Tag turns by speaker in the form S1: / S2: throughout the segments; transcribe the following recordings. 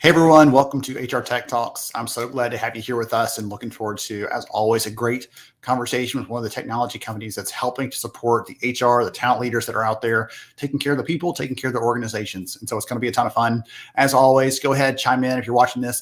S1: Hey everyone, welcome to HR Tech Talks. I'm so glad to have you here with us and looking forward to, as always, a great conversation with one of the technology companies that's helping to support the HR, the talent leaders that are out there, taking care of the people, taking care of their organizations. And so it's going to be a ton of fun. As always, go ahead, chime in if you're watching this.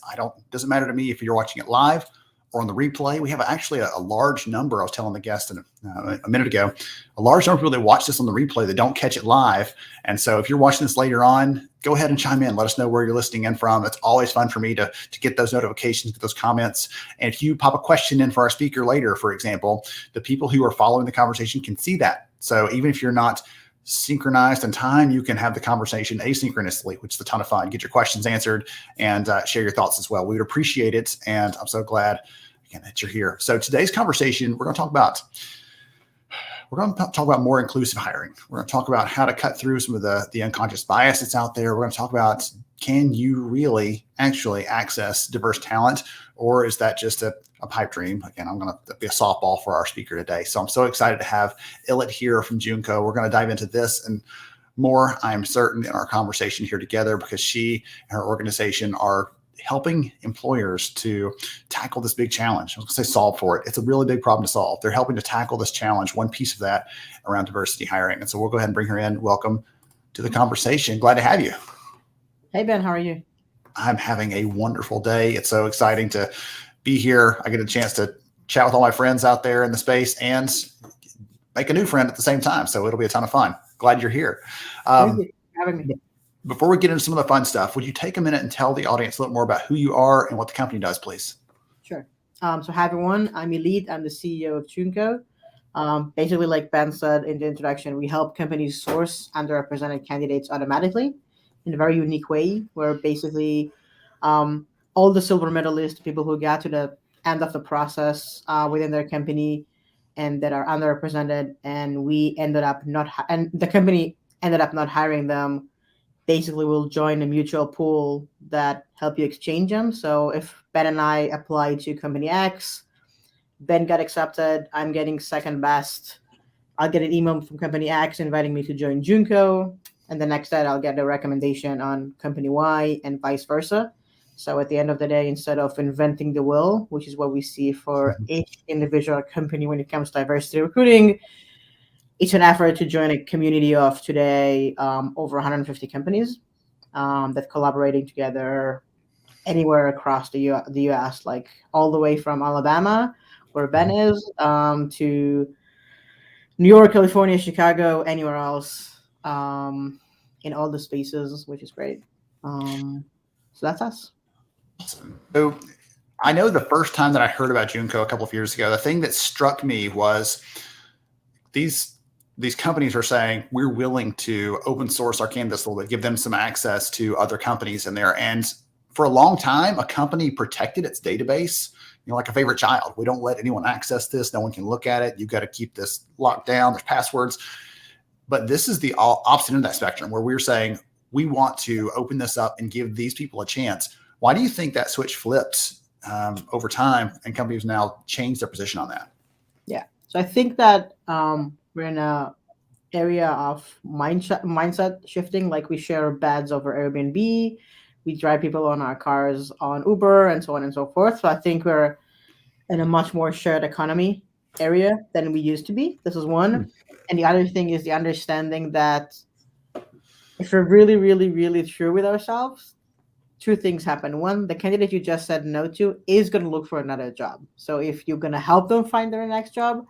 S1: Doesn't matter to me if you're watching it live or on the replay. We have actually a large number. I was telling the guest a minute ago, a large number of people that watch this on the replay that don't catch it live. And so if you're watching this later on, go ahead and chime in. Let us know where you're listening in from. It's always fun for me to get those notifications, get those comments. And if you pop a question in for our speaker later, for example, the people who are following the conversation can see that. So even if you're not synchronized in time, you can have the conversation asynchronously, which is a ton of fun. Get your questions answered and share your thoughts as well. We would appreciate it. And I'm so glad again that you're here. So today's conversation, we're going to talk about more inclusive hiring. We're going to talk about how to cut through some of the unconscious bias that's out there. We're going to talk about, can you really actually access diverse talent, or is that just a pipe dream? Again, I'm going to be a softball for our speaker today. So I'm so excited to have Ilit here from Joonko. We're going to dive into this and more, I'm certain, in our conversation here together, because she and her organization are helping employers to tackle this big challenge. I was going to say solve for it. It's a really big problem to solve. They're helping to tackle this challenge, one piece of that around diversity hiring. And so we'll go ahead and bring her in. Welcome to the conversation. Glad to have you.
S2: Hey, Ben, how are you?
S1: I'm having a wonderful day. It's so exciting to be here. I get a chance to chat with all my friends out there in the space and make a new friend at the same time. So it'll be a ton of fun. Glad you're here.
S2: Thank you for having me.
S1: Before we get into some of the fun stuff, would you take a minute and tell the audience a little more about who you are and what the company does, please?
S2: Sure. So hi, everyone. I'm Ilit. I'm the CEO of Joonko. Basically, like Ben said in the introduction, we help companies source underrepresented candidates automatically in a very unique way, where basically all the silver medalists, people who got to the end of the process within their company and that are underrepresented, and the company ended up not hiring them, basically will join a mutual pool that help you exchange them. So if Ben and I apply to company X, Ben got accepted, I'm getting second best, I'll get an email from company X inviting me to join Joonko, and the next day I'll get a recommendation on company Y and vice versa. So at the end of the day, instead of inventing the wheel, which is what we see for each individual company when it comes to diversity recruiting, it's an effort to join a community of today over 150 companies that collaborating together anywhere across the U.S., like all the way from Alabama, where Ben is, to New York, California, Chicago, anywhere else, in all the spaces, which is great. So that's us.
S1: Awesome. So I know the first time that I heard about Joonko a couple of years ago, the thing that struck me was these companies are saying, we're willing to open source our canvas a little bit, give them some access to other companies in there. And for a long time, a company protected its database, like a favorite child. We don't let anyone access this. No one can look at it. You've got to keep this locked down. There's passwords. But this is the opposite end of that spectrum, where we're saying we want to open this up and give these people a chance. Why do you think that switch flipped over time and companies now change their position on that?
S2: Yeah. So I think that we're in a area of mindset shifting. Like, we share beds over Airbnb, we drive people on our cars on Uber, and so on and so forth. So I think we're in a much more shared economy area than we used to be. This is one. And the other thing is the understanding that if we're really, really, really true with ourselves, two things happen. One, the candidate you just said no to is going to look for another job. So if you're going to help them find their next job,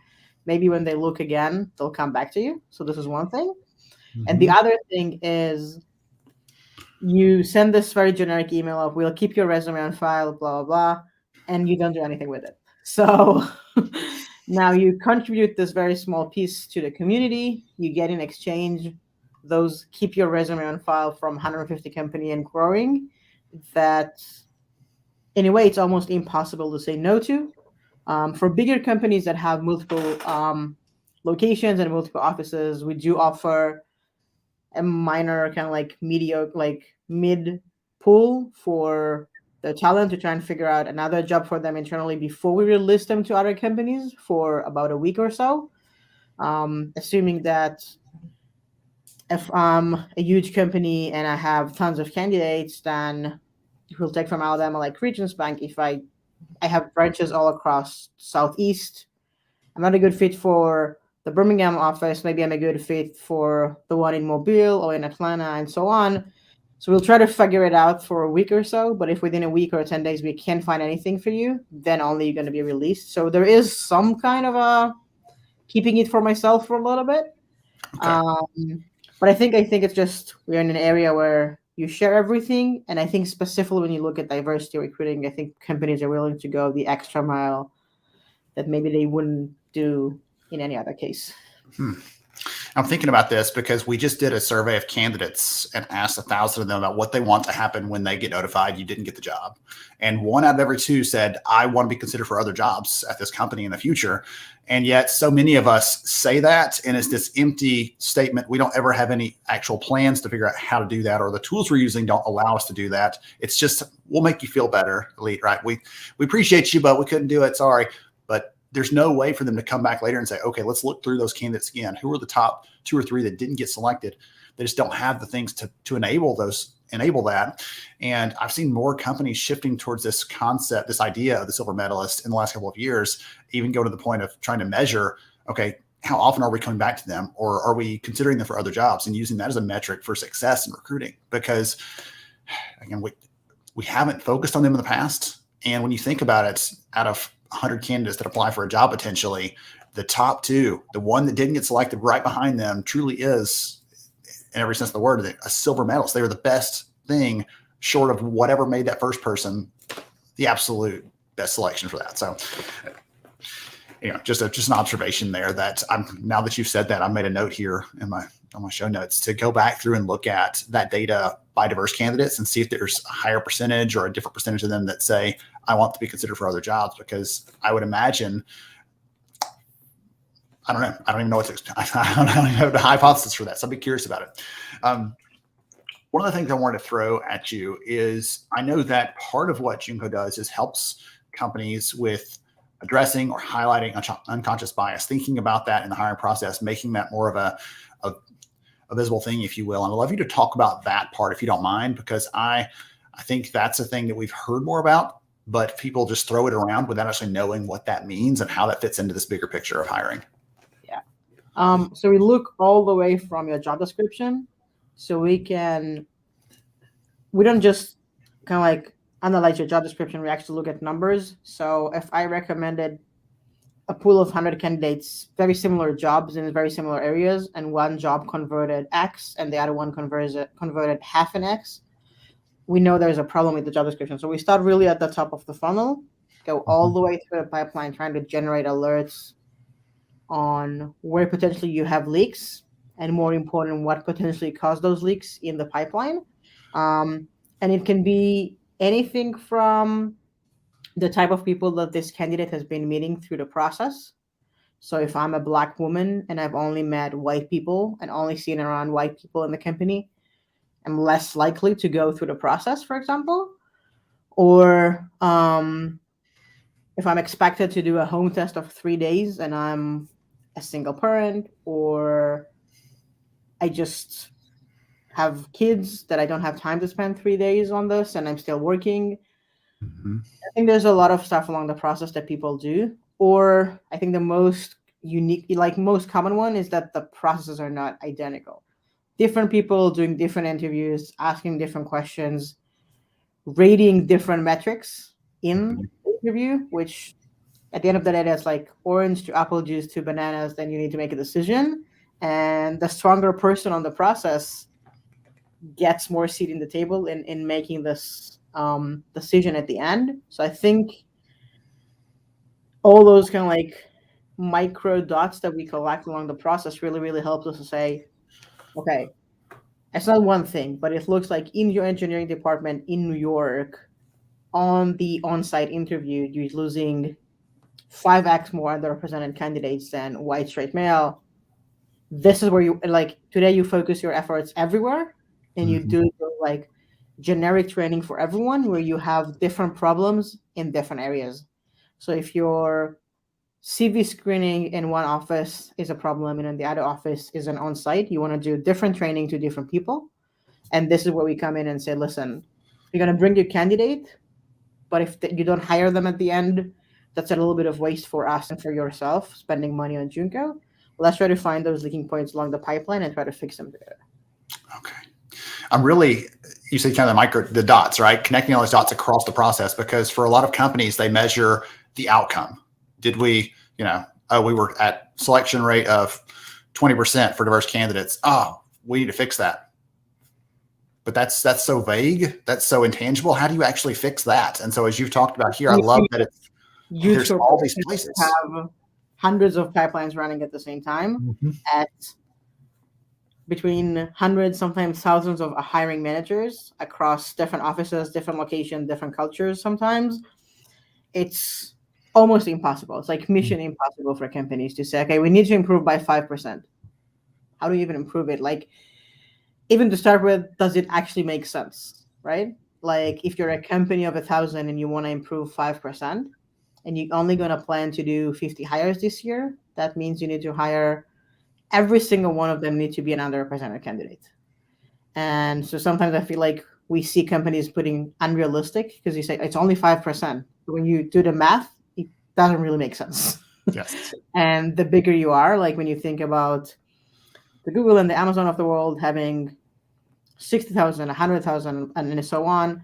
S2: maybe when they look again, they'll come back to you. So this is one thing. And the other thing is, you send this very generic email of, we'll keep your resume on file, blah, blah, blah, and you don't do anything with it. So now you contribute this very small piece to the community. You get in exchange those keep your resume on file from 150 company and growing, that in a way it's almost impossible to say no to. For bigger companies that have multiple locations and multiple offices, we do offer a minor kind of like mediocre, like mid pool for the talent to try and figure out another job for them internally before we release them to other companies for about a week or so. Assuming that if I'm a huge company and I have tons of candidates, then who'll take from Alabama, like Regions Bank, if I have branches all across Southeast, I'm not a good fit for the Birmingham office. Maybe I'm a good fit for the one in Mobile or in Atlanta and so on. So we'll try to figure it out for a week or so. But if within a week or 10 days we can't find anything for you, then only you're going to be released. So there is some kind of a keeping it for myself for a little bit.
S1: Okay.
S2: But I think it's just we're in an area where you share everything, and I think specifically when you look at diversity recruiting, I think companies are willing to go the extra mile that maybe they wouldn't do in any other case.
S1: I'm thinking about this because we just did a survey of candidates and asked 1,000 of them about what they want to happen when they get notified you didn't get the job. And 1 out of every 2 said, I want to be considered for other jobs at this company in the future. And yet so many of us say that, and it's this empty statement. We don't ever have any actual plans to figure out how to do that, or the tools we're using don't allow us to do that. It's just, we'll make you feel better, Ilit, right? We appreciate you, but we couldn't do it. Sorry. But there's no way for them to come back later and say, okay, let's look through those candidates again. Who are the top 2 or 3 that didn't get selected? They just don't have the things to enable that. And I've seen more companies shifting towards this concept, this idea of the silver medalist in the last couple of years, even go to the point of trying to measure, okay, how often are we coming back to them, or are we considering them for other jobs, and using that as a metric for success in recruiting? Because again, we haven't focused on them in the past. And when you think about it, out of 100 candidates that apply for a job, potentially the top 2, the one that didn't get selected right behind them, truly is, in every sense of the word, a silver medalist. They were the best thing short of whatever made that first person the absolute best selection for that. So, just an observation there that now that you've said that, I made a note here on my show notes to go back through and look at that data by diverse candidates and see if there's a higher percentage or a different percentage of them that say, I want to be considered for other jobs. Because I would imagine, I don't know. I don't even know I don't know the hypothesis for that. So I'd be curious about it. One of the things I wanted to throw at you is, I know that part of what Joonko does is helps companies with addressing or highlighting unconscious bias, thinking about that in the hiring process, making that more of a visible thing, if you will. And I'd love you to talk about that part, if you don't mind, because I think that's a thing that we've heard more about, but people just throw it around without actually knowing what that means and how that fits into this bigger picture of hiring.
S2: Yeah. So we look all the way from your job description. So we don't just kind of like analyze your job description. We actually look at numbers. So if I recommended a pool of 100 candidates, very similar jobs in very similar areas, and one job converted X and the other one converted half an X, we know there's a problem with the job description. So we start really at the top of the funnel, go all the way through the pipeline, trying to generate alerts on where potentially you have leaks, and more important, what potentially caused those leaks in the pipeline. And it can be anything from the type of people that this candidate has been meeting through the process. So if I'm a Black woman and I've only met white people and only seen around white people in the company, I'm less likely to go through the process, for example. Or if I'm expected to do a home test of 3 days and I'm a single parent, or I just have kids that I don't have time to spend 3 days on this and I'm still working.
S1: Mm-hmm.
S2: I think there's a lot of stuff along the process that people do. Or I think the most unique, like most common one, is that the processes are not identical. Different people doing different interviews, asking different questions, rating different metrics in the interview, which at the end of the day, that's like orange to apple juice to bananas. Then you need to make a decision. And the stronger person on the process gets more seat in the table in making this decision at the end. So I think all those kind of like micro dots that we collect along the process really, really helps us to say, okay, it's not one thing, but it looks like in your engineering department in New York, on the on-site interview, you're losing 5x more underrepresented candidates than white straight male. This is where you, like, today you focus your efforts everywhere, and you do like generic training for everyone where you have different problems in different areas. So if your CV screening in one office is a problem and in the other office is an on-site, you want to do different training to different people. And this is where we come in and say, listen, You're going to bring your candidate, but if you don't hire them at the end, that's a little bit of waste for us and for yourself, spending money on Joonko. Let's try to find those leaking points along the pipeline and try to fix them together.
S1: Okay. You say kind of the dots, right? Connecting all those dots across the process, because for a lot of companies, they measure the outcome. Did we, we were at selection rate of 20% for diverse candidates. Oh, we need to fix that. But that's so vague. That's so intangible. How do you actually fix that? And so as you've talked about here, I love that there's all these places.
S2: Have hundreds of pipelines running at the same time at between hundreds, sometimes thousands of hiring managers across different offices, different locations, different cultures. Sometimes it's almost impossible. It's like mission impossible for companies to say, okay, we need to improve by 5%. How do you even improve it? Like, even to start with, does it actually make sense, right? Like, if you're a company of 1,000 and you want to improve 5%, and you're only going to plan to do 50 hires this year, that means you need to hire every single one of them need to be an underrepresented candidate. And so sometimes I feel like we see companies putting unrealistic, because you say it's only 5%. But when you do the math, it doesn't really make sense.
S1: Yes.
S2: And the bigger you are, like when you think about the Google and the Amazon of the world having 60,000, 100,000, and so on,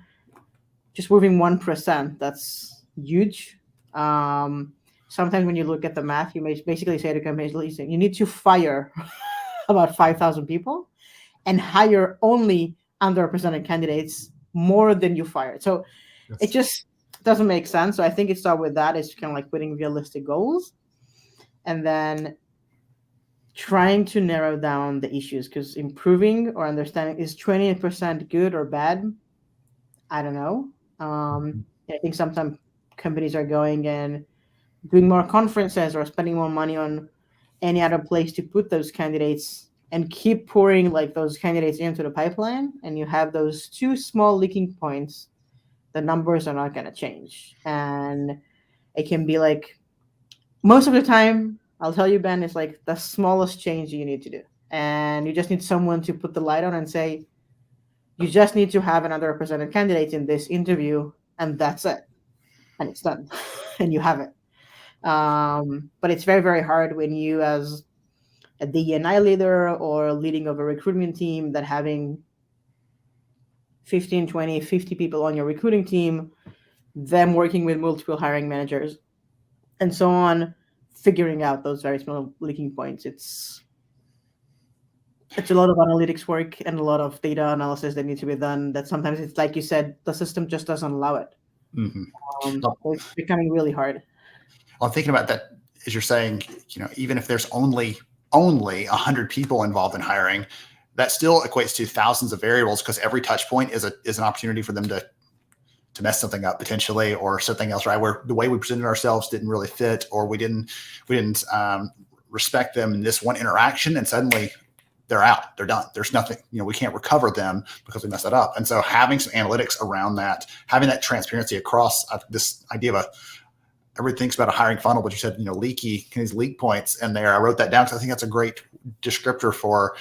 S2: just moving 1%, that's huge. Sometimes when you look at the math, you may basically say to companies, listen, you need to fire about 5,000 people and hire only underrepresented candidates more than you fired. So it just doesn't make sense. So I think it starts with that. It's kind of like putting realistic goals and then trying to narrow down the issues, because improving or understanding, is 20% good or bad? I don't know. I think sometimes companies are going and doing more conferences or spending more money on any other place to put those candidates and keep pouring like those candidates into the pipeline, and you have those two small leaking points, the numbers are not going to change. And it can be like, most of the time, I'll tell you, Ben, it's like the smallest change you need to do. And you just need someone to put the light on and say, you just need to have another represented candidate in this interview, and that's it. And it's done. And you have it. But it's very, very hard when you, as a D&I leader or leading of a recruitment team, that having 15, 20, 50 people on your recruiting team, them working with multiple hiring managers and so on, figuring out those very small leaking points. It's a lot of analytics work and a lot of data analysis that needs to be done, that sometimes it's like you said, the system just doesn't allow it. It's becoming really hard.
S1: Well, I'm thinking about that as you're saying, even if there's only 100 people involved in hiring, that still equates to thousands of variables, because every touch point is an opportunity for them to mess something up potentially, or something else, right? Where the way we presented ourselves didn't really fit, or we didn't respect them in this one interaction, and suddenly they're out, they're done. There's nothing, we can't recover them because we messed that up. And so having some analytics around that, having that transparency across this idea of everybody thinks about a hiring funnel, but you said, these leak points in there. I wrote that down because I think that's a great descriptor for,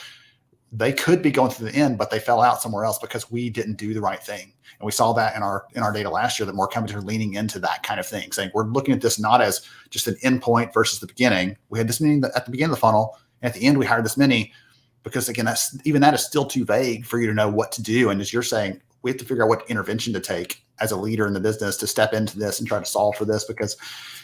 S1: they could be going to the end, but they fell out somewhere else because we didn't do the right thing. And we saw that in our data last year, that more companies are leaning into that kind of thing, saying we're looking at this not as just an endpoint versus the beginning. We had this many at the beginning of the funnel, and at the end we hired this many, because again, that is still too vague for you to know what to do. And as you're saying, we have to figure out what intervention to take as a leader in the business to step into this and try to solve for this, because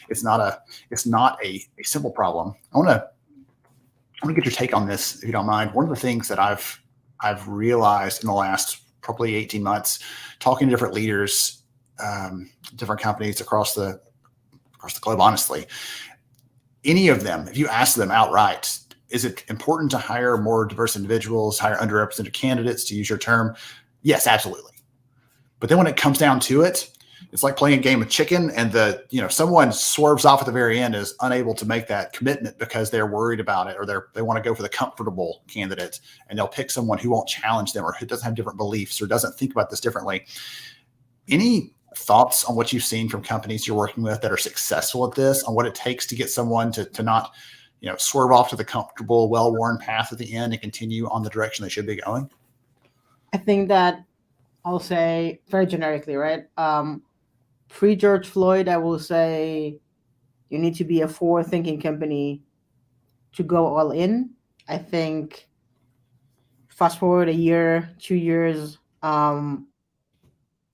S1: it's not a simple problem. I want to get your take on this, if you don't mind. One of the things that I've realized in the last probably 18 months, talking to different leaders, different companies across the globe, honestly, any of them, if you ask them outright, is it important to hire more diverse individuals, hire underrepresented candidates, to use your term? Yes, absolutely. But then when it comes down to it, it's like playing a game of chicken, and someone swerves off at the very end, is unable to make that commitment because they're worried about it, or they want to go for the comfortable candidate, and they'll pick someone who won't challenge them, or who doesn't have different beliefs, or doesn't think about this differently. Any thoughts on what you've seen from companies you're working with that are successful at this, on what it takes to get someone to not swerve off to the comfortable, well-worn path at the end and continue on the direction they should be going?
S2: I think that I'll say very generically, right? Pre George Floyd, I will say you need to be a forward thinking company to go all in. I think fast forward a year, 2 years,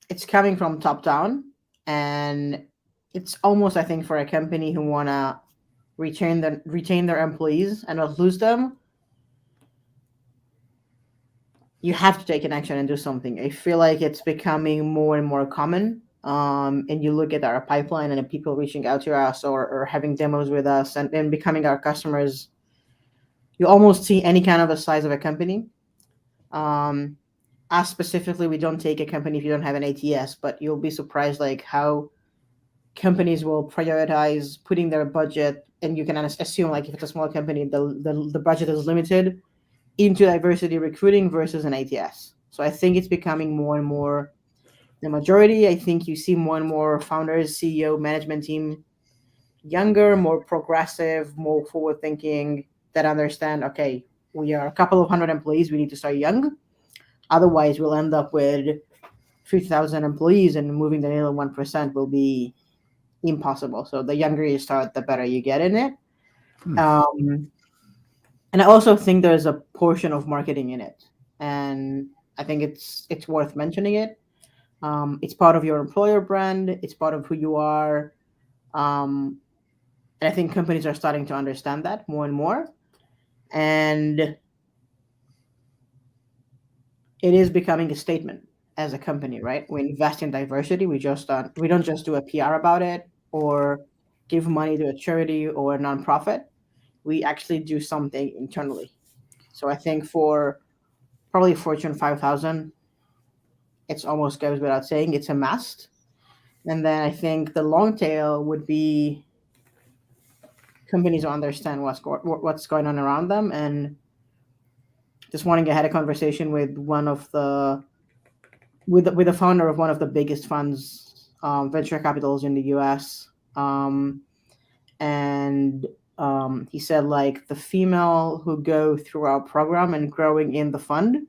S2: it's coming from top down, and it's almost, I think, for a company who wanna retain their employees and not lose them, you have to take an action and do something. I feel like it's becoming more and more common. And you look at our pipeline and the people reaching out to us or having demos with us and becoming our customers, you almost see any kind of a size of a company. Um, us specifically, we don't take a company if you don't have an ATS, but you'll be surprised like how companies will prioritize putting their budget, and you can assume like if it's a small company, the budget is limited into diversity recruiting versus an ATS. So I think it's becoming more and more the majority. I think you see more and more founders, CEO, management team, younger, more progressive, more forward thinking, that understand, okay, we are a couple of hundred employees, we need to start young. Otherwise, we'll end up with 50,000 employees and moving the needle 1% will be impossible. So the younger you start, the better you get in it. Um, and I also think there's a portion of marketing in it, and I think it's worth mentioning it. It's part of your employer brand. It's part of who you are. And I think companies are starting to understand that more and more. And it is becoming a statement as a company, right? We invest in diversity. We don't just do a PR about it or give money to a charity or a nonprofit. We actually do something internally. So I think for probably Fortune 5,000, it's almost goes without saying it's a must. And then I think the long tail would be companies who understand what's going on around them. And this morning I had a conversation with one of the with the founder of one of the biggest funds, venture capitals in the U.S. And he said like the female who go through our program and growing in the fund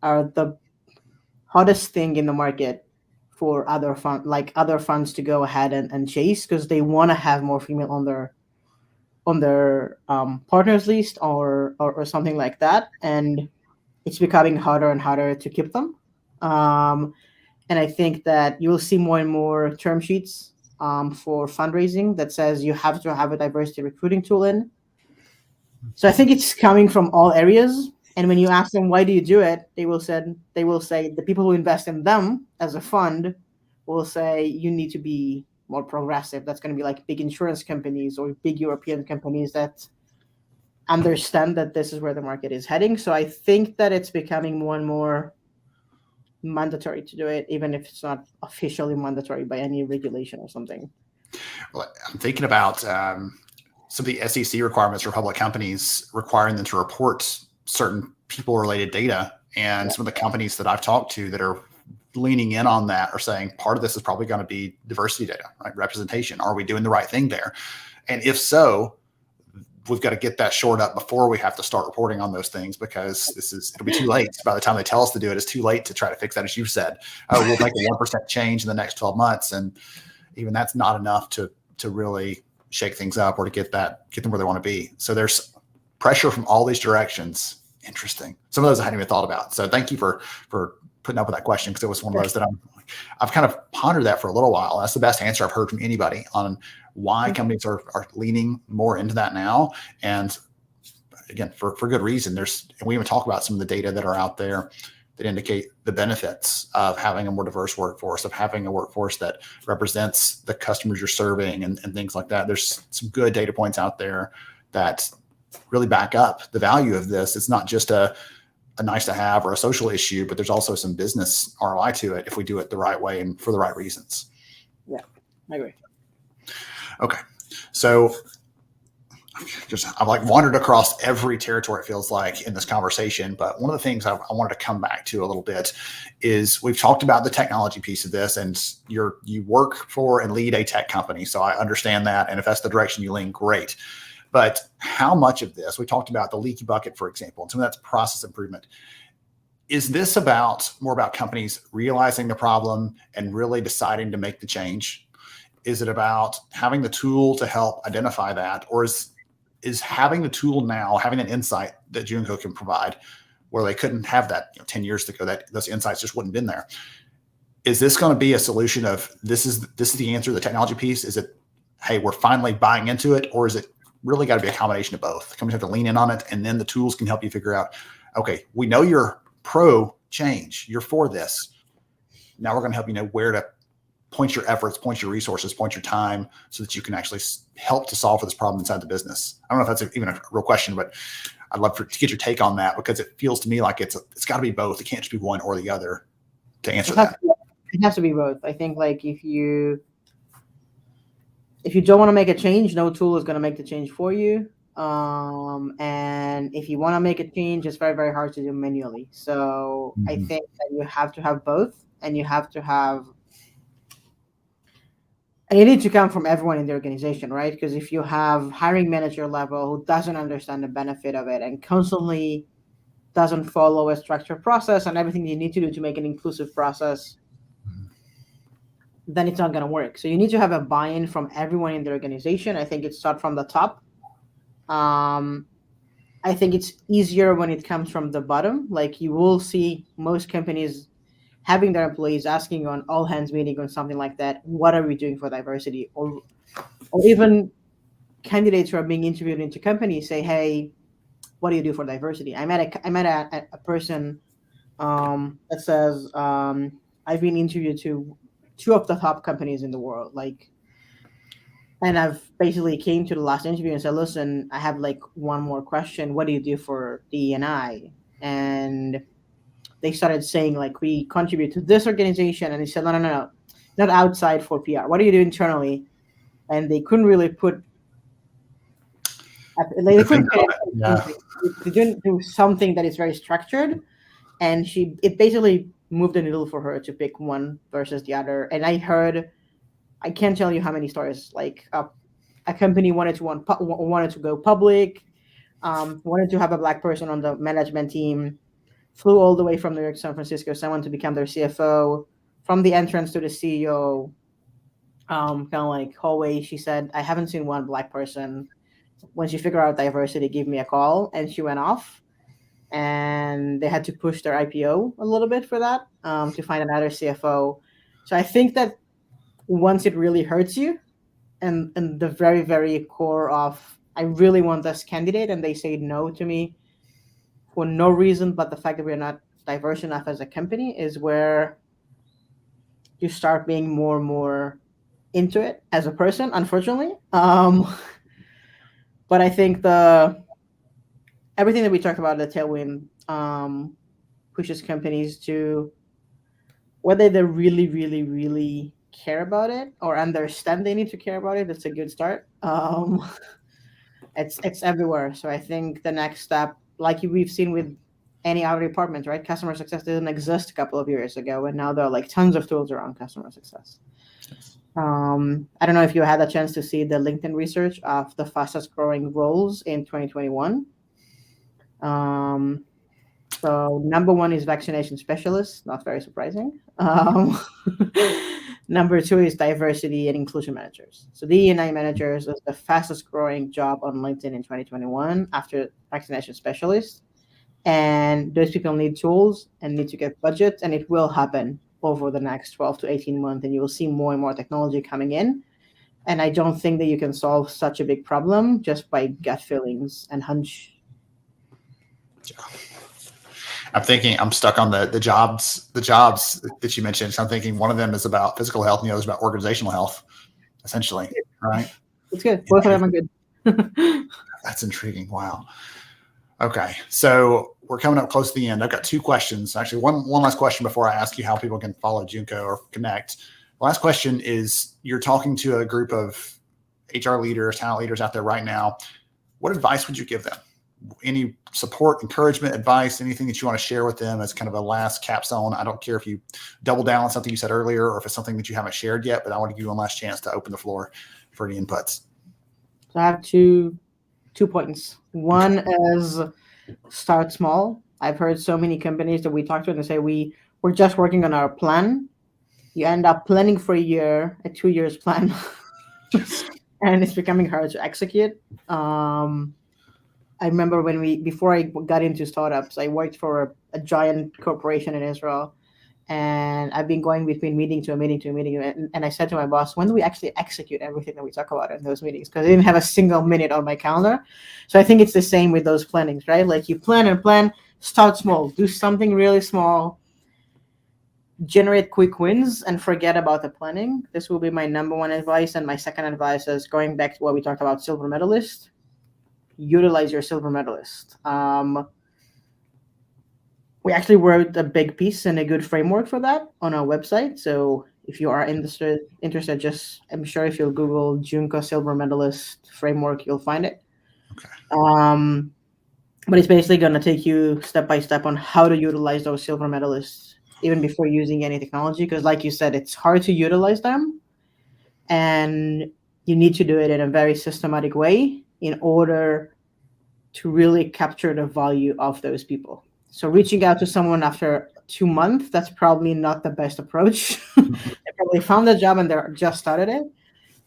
S2: are the hottest thing in the market for other funds to go ahead and chase, because they want to have more female on their partners list or something like that, and it's becoming harder and harder to keep them. And I think that you will see more and more term sheets for fundraising that says you have to have a diversity recruiting tool in. So I think it's coming from all areas. And when you ask them why do you do it, they will say the people who invest in them as a fund will say you need to be more progressive. That's going to be like big insurance companies or big European companies that understand that this is where the market is heading. So I think that it's becoming more and more mandatory to do it, even if it's not officially mandatory by any regulation or something.
S1: Well, I'm thinking about some of the SEC requirements for public companies requiring them to report certain people-related data. And some of the companies that I've talked to that are leaning in on that are saying part of this is probably going to be diversity data, right? Representation. Are we doing the right thing there? And if so, we've got to get that shored up before we have to start reporting on those things, because it'll be too late. By the time they tell us to do it, it's too late to try to fix that. As you said, we'll make a 1% change in the next 12 months. And even that's not enough to really shake things up or to get them where they want to be. So there's pressure from all these directions. Interesting. Some of those I hadn't even thought about. So thank you for putting up with that question, because it was one of those that I've kind of pondered that for a little while. That's the best answer I've heard from anybody on why companies are leaning more into that now. And again, for good reason. And we even talk about some of the data that are out there that indicate the benefits of having a more diverse workforce, of having a workforce that represents the customers you're serving and things like that. There's some good data points out there that really back up the value of this. It's not just a nice to have or a social issue, but there's also some business ROI to it if we do it the right way and for the right reasons.
S2: Yeah, I agree.
S1: Okay. So I've like wandered across every territory, it feels like, in this conversation. But one of the things I wanted to come back to a little bit is we've talked about the technology piece of this, and you work for and lead a tech company. So I understand that. And if that's the direction you lean, great. But how much of this, we talked about the leaky bucket, for example, and some of that's process improvement. is this more about companies realizing the problem and really deciding to make the change? Is it about having the tool to help identify that, or is having the tool now, having an insight that Joonko can provide, where they couldn't have that 10 years ago, that those insights just wouldn't have been there? Is this going to be a solution of this is the answer, the technology piece? Is it, hey, we're finally buying into it, or is it really got to be a combination of both? Companies have to lean in on it, and then the tools can help you figure out, okay, we know you're pro change, you're for this. Now we're going to help you know where to point your efforts, point your resources, point your time, so that you can actually help to solve for this problem inside the business. I don't know if that's even a real question, but I'd love to get your take on that, because it feels to me like it's got to be both. It can't just be one or the other to answer that.
S2: It has to be both. I think like if you don't want to make a change, no tool is going to make the change for you. And if you want to make a change, it's very, very hard to do manually. So I think that you have to have both, and you have to have, and it needs to come from everyone in the organization, right? Because if you have hiring manager level who doesn't understand the benefit of it and constantly doesn't follow a structured process and everything you need to do to make an inclusive process, then it's not going to work. So you need to have a buy-in from everyone in the organization. I think it starts from the top. I think it's easier when it comes from the bottom. Like you will see most companies having their employees asking on all hands meeting on something like that, what are we doing for diversity? Or even candidates who are being interviewed into companies say, hey, what do you do for diversity? I met a person that says, I've been interviewed to 2 of the top companies in the world. And I've basically came to the last interview and said, listen, I have like one more question. What do you do for DE&I? And they started saying like, we contribute to this organization. And they said, no, not outside for PR. What do you do internally? And they couldn't really put, they didn't do something that is very structured. And it basically moved the needle for her to pick one versus the other. And I can't tell you how many stories, like a company wanted to go public, wanted to have a Black person on the management team, flew all the way from New York, San Francisco, someone to become their CFO. From the entrance to the CEO, kind of like hallway, she said, I haven't seen one Black person. When she figured out diversity, give me a call. And she went off. And they had to push their IPO a little bit for that, to find another CFO. So I think that once it really hurts you, and the very, very core of, I really want this candidate, and they say no to me for no reason but the fact that we're not diverse enough as a company, is where you start being more and more into it as a person, unfortunately. But I think everything that we talk about, the tailwind, pushes companies to, whether they really, really, really care about it or understand they need to care about it, that's a good start. It's everywhere. So I think the next step, like we've seen with any other department, right? Customer success didn't exist a couple of years ago, and now there are like tons of tools around customer success. I don't know if you had a chance to see the LinkedIn research of the fastest growing roles in 2021. So number 1 is vaccination specialist, not very surprising. Number 2 is diversity and inclusion managers. So D&I managers is the fastest growing job on LinkedIn in 2021 after vaccination specialist. And those people need tools and need to get budget, and it will happen over the next 12 to 18 months, and you will see more and more technology coming in. And I don't think that you can solve such a big problem just by gut feelings and hunch.
S1: Yeah. I'm stuck on the jobs that you mentioned. So I'm thinking one of them is about physical health and the other is about organizational health, essentially, right?
S2: It's good. Both of them are good.
S1: That's intriguing. Wow. Okay. So we're coming up close to the end. I've got 2 questions. Actually, one last question before I ask you how people can follow Joonko or connect. The last question is, you're talking to a group of HR leaders, talent leaders out there right now. What advice would you give them? Any support, encouragement, advice, anything that you want to share with them as kind of a last capstone? I don't care if you double down on something you said earlier or if it's something that you haven't shared yet, but I want to give you one last chance to open the floor for any inputs.
S2: So I have two points. One is start small. I've heard so many companies that we talk to and they say we're just working on our plan. You end up planning for a year, a 2 years plan, and it's becoming hard to execute. I remember before I got into startups, I worked for a giant corporation in Israel, and I've been going between meeting to a meeting to a meeting. And I said to my boss, when do we actually execute everything that we talk about in those meetings? Because I didn't have a single minute on my calendar. So I think it's the same with those plannings, right? Like you plan and plan, start small, do something really small, generate quick wins, and forget about the planning. This will be my number one advice. And my second advice is going back to what we talked about, silver medalist. Utilize your silver medalist. We actually wrote a big piece and a good framework for that on our website. So if you are interested, just I'm sure if you'll Google Joonko Silver Medalist framework, you'll find it.
S1: Okay.
S2: But it's basically going to take you step by step on how to utilize those silver medalists even before using any technology. Because like you said, it's hard to utilize them, and you need to do it in a very systematic way in order to really capture the value of those people. So reaching out to someone after 2 months, that's probably not the best approach. They probably found a job and they're just started it.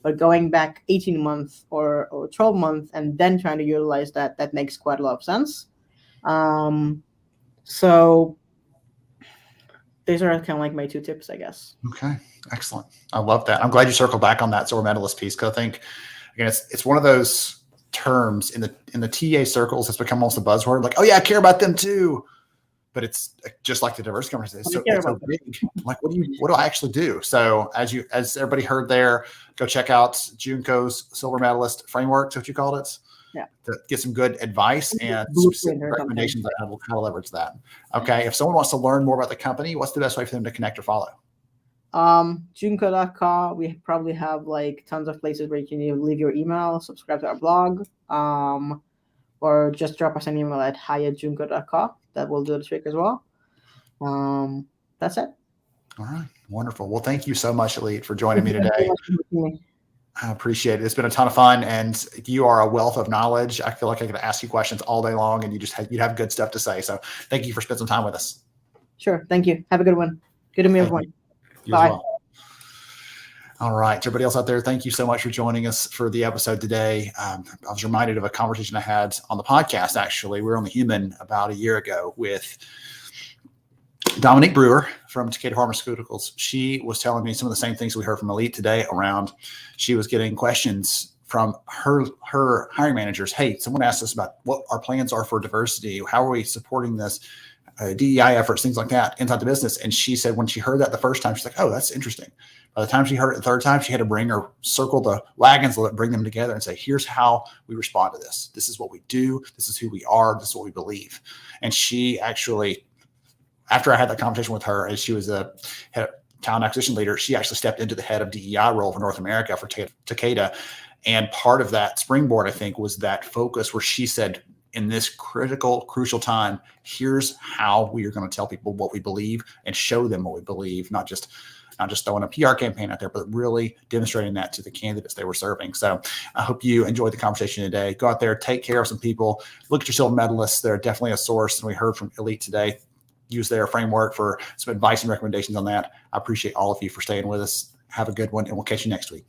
S2: But going back 18 months or 12 months and then trying to utilize that makes quite a lot of sense. So these are kind of like my 2 tips, I guess.
S1: Okay, excellent. I love that. I'm glad you circled back on that silver medalist piece, because I think, again, it's one of those terms in the TA circles that's become almost a buzzword. Like, oh yeah, I care about them too. But it's just like the diversity conversation. It's so big. Like, what do I actually do? So as everybody heard there, go check out Joonko's silver medalist framework. That's what you called it.
S2: Yeah.
S1: To get some good advice and specific recommendations on how to leverage that. Okay. If someone wants to learn more about the company, what's the best way for them to connect or follow?
S2: Joonko.com. We probably have like tons of places where you can leave your email, subscribe to our blog, or just drop us an email at hi@joonko.com. That will do the trick as well. That's it.
S1: All right. Wonderful. Well, thank you so much, Ilit, for joining me today. I appreciate it. It's been a ton of fun, and you are a wealth of knowledge. I feel like I could ask you questions all day long, and you'd have good stuff to say. So thank you for spending some time with us.
S2: Sure. Thank you. Have a good one. Good to meet everyone.
S1: Bye. Well. All right. To everybody else out there, thank you so much for joining us for the episode today. I was reminded of a conversation I had on the podcast, actually. We were on The Human about a year ago with Dominique Brewer from Takeda Pharmaceuticals. She was telling me some of the same things we heard from Ilit today around she was getting questions from her hiring managers. Hey, someone asked us about what our plans are for diversity. How are we supporting this? DEI efforts, things like that inside the business. And she said when she heard that the first time, she's like, oh, that's interesting. By the time she heard it the third time, she had to circle the wagons, bring them together and say, here's how we respond to this. This is what we do. This is who we are. This is what we believe. And she actually, after I had that conversation with her, as she was a head talent acquisition leader, she actually stepped into the head of DEI role for North America for Takeda. And part of that springboard, I think, was that focus where she said, in this crucial time, here's how we are going to tell people what we believe and show them what we believe, not just throwing a PR campaign out there, but really demonstrating that to the candidates they were serving. So I hope you enjoyed the conversation today. Go out there, take care of some people, look at your silver medalists. They're definitely a source. And we heard from Ilit today. Use their framework for some advice and recommendations on that. I appreciate all of you for staying with us. Have a good one, and we'll catch you next week.